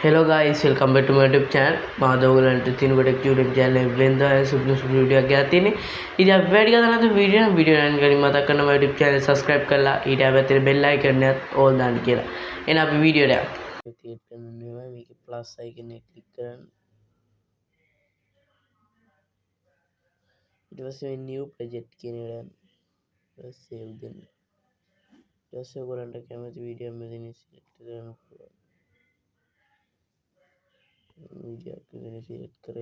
Hello guys, welcome back to my YouTube channel. මාදවගලන්ට තිනුකට YouTube channel එක වෙනද සුපුරු video එකක් ගෙනත් තියෙන්නේ. ඉතින් අපි වැඩි ගන්න නැතුව වීඩියෝ නම් කලින් මතක් කරන්න my YouTube channel subscribe කරලා ඊට පැත්තේ bell icon එකත් all දාන්න කියලා. එහෙනම් අපි වීඩියෝට යමු. ක්ලික් කරනවා මේකේ plus icon එක ක්ලික් කරන්න. ඊට පස්සේ new project කියන එකට යන්න. ඊට save දෙන්න. ඊට පස්සේ ඔයගොල්ලන්ට කැමති වීඩියෝ මෙතනින් select කරන්න පුළුවන්. वीडियो मैंने सिलेक्ट कर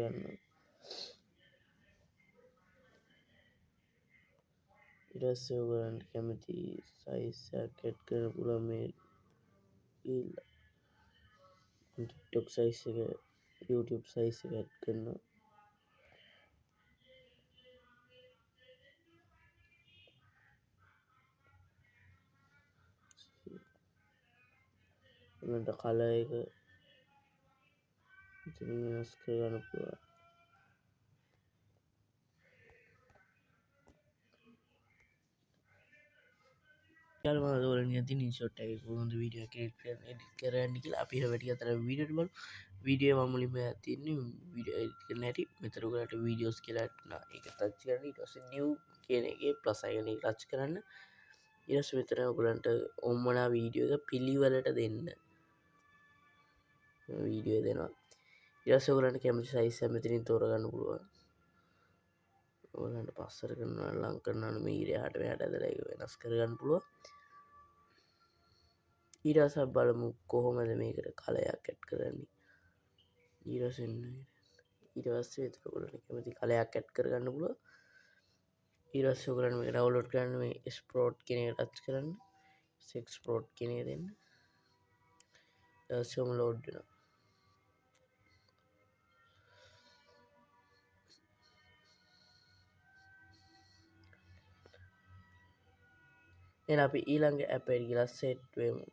कैमती साइज सेट कर पूरा में टिकटॉक साइज से यूट्यूब साइज से ऐड करना खाला एक කරගන්න පුළුවන්. යාළුවා ඔයාලගෙන් තියෙන ඉන්ෂොට් එකේ කොහොමද වීඩියෝ එක එඩිට් කරන්න කියලා අපි හැම ටික අතර වීඩියෝට බලමු. වීඩියෝ මම මුලින්ම තියෙන්නේ වීඩියෝ එඩිට් කරන්න හැටි. මෙතන ඔයාලට වීඩියෝස් කියලා නා ඒක ටච් කරන්න. ඊට පස්සේ නිව් කියන එකේ ප්ලස් අයිකන් එක ටච් කරන්න. ඊට පස්සේ මෙතන ඔයගලන්ට ඕමනා වීඩියෝ එක පිළිවෙලට දෙන්න. වීඩියෝ දෙනවා. ඊට පස්සේ ඔයගලන්ට කැමති සයිස් එක මෙතනින් තෝරගන්න පුළුවන්. ඔයාලන්ට පස්සට කරනවා ලං කරනවා මේ ඉරයට මෙහාට ඇදලා ඒක වෙනස් කරගන්න පුළුවන්. ඊට පස්සේ බලමු කොහොමද මේකට කලයක් ඇඩ් කරන්නේ. ඊට පස්සේ ඔයගොල්ලන්ට කැමති කලයක් ඇඩ් කරගන්න පුළුවන්. ඊට පස්සේ ඔයගොල්ලන්ට මේක ඩවුන්ලෝඩ් කරන්න මේ එක්ස්පෝර්ට් කියන එක ටච් කරන්න. එක්ස්පෝර්ට් කියන එක දෙන්න. ඊට පස්සේ ලෝඩ් වෙනවා. අපි ඊළඟ ඇප් එකට ගිහලා සෙට් වෙමු.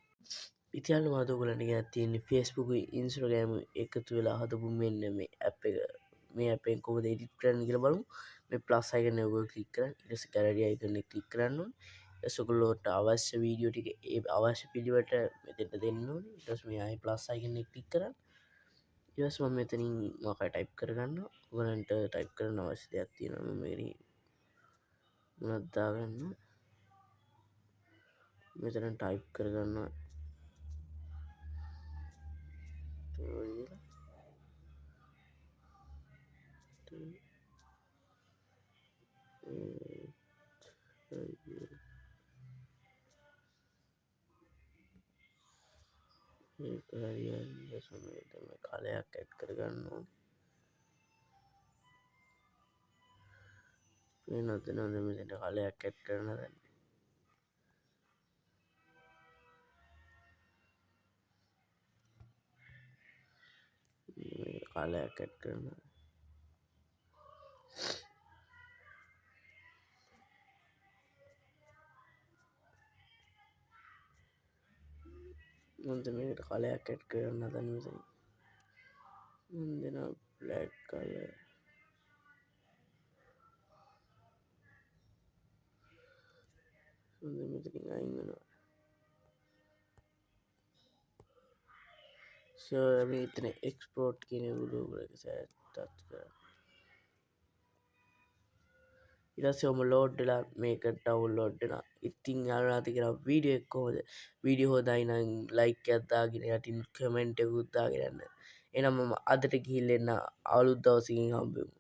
ඉතින් මම ඔයගොල්ලන්ට ගෙනත් තියෙන්නේ Facebook Instagram එකතු වෙලා හදපු මෙන්න මේ ඇප් එක. මේ ඇප් එකෙන් කොහොමද එඩිට් කරන්න කියලා බලමු. මේ ප්ලස් අයිකන් එක ඔයගොල්ලෝ ක්ලික් කරන්න. ඊට පස්සේ ගැලරි අයිකන් එක ක්ලික් කරන්න ඕනේ. ඊට පස්සේ ඔයගොල්ලෝට අවශ්‍ය වීඩියෝ ටික ඒ අවශ්‍ය පිළිවෙලට මෙතෙන්ට දෙන්න ඕනේ. ඊට පස්සේ මේ ආයි ප්ලස් අයිකන් එක ක්ලික් කරන්න. ඊට පස්සේ මම මෙතනින් මොකක්ද ටයිප් කරගන්නවා. ඔයගොල්ලන්ට ටයිප් කරන්න අවශ්‍ය දෙයක් තියෙනවා. මම මේකේ මොනවද දාගන්න මෙතන ටයිප් කරගන්නවා ඒක හරියට සමයට මේ කලයක් ඇඩ් කරගන්න ඕනේ. වෙනද මෙතන කලයක් ඇඩ් කරන දැන් කලයක් ඇඩ් කරනවා. මම මේකට කලයක් ඇඩ් කරන්න හදන්නේ මෙතන. මම දෙනවා black color. මම මෙතනින් අයින් වෙනවා. මේ එතන එක්ස්පෝර්ට් කියන උඩ එක සෑත් ටච් කරන්න. ඊට පස්සේ ඔම ලෝඩ් වෙලා මේක ඩවුන්ලෝඩ් වෙනවා. ඉතින් යාළුවාට කියන වීඩියෝ එක කොහොමද? වීඩියෝ හොඳයි නම් ලයික් එකක් දාගෙන යටින් කමෙන්ට් එකකුත් දාගෙන යන්න. එහෙනම් මම අදට ගිහිල්ලා එන්න අලුත් දවසකින් හම්බෙමු.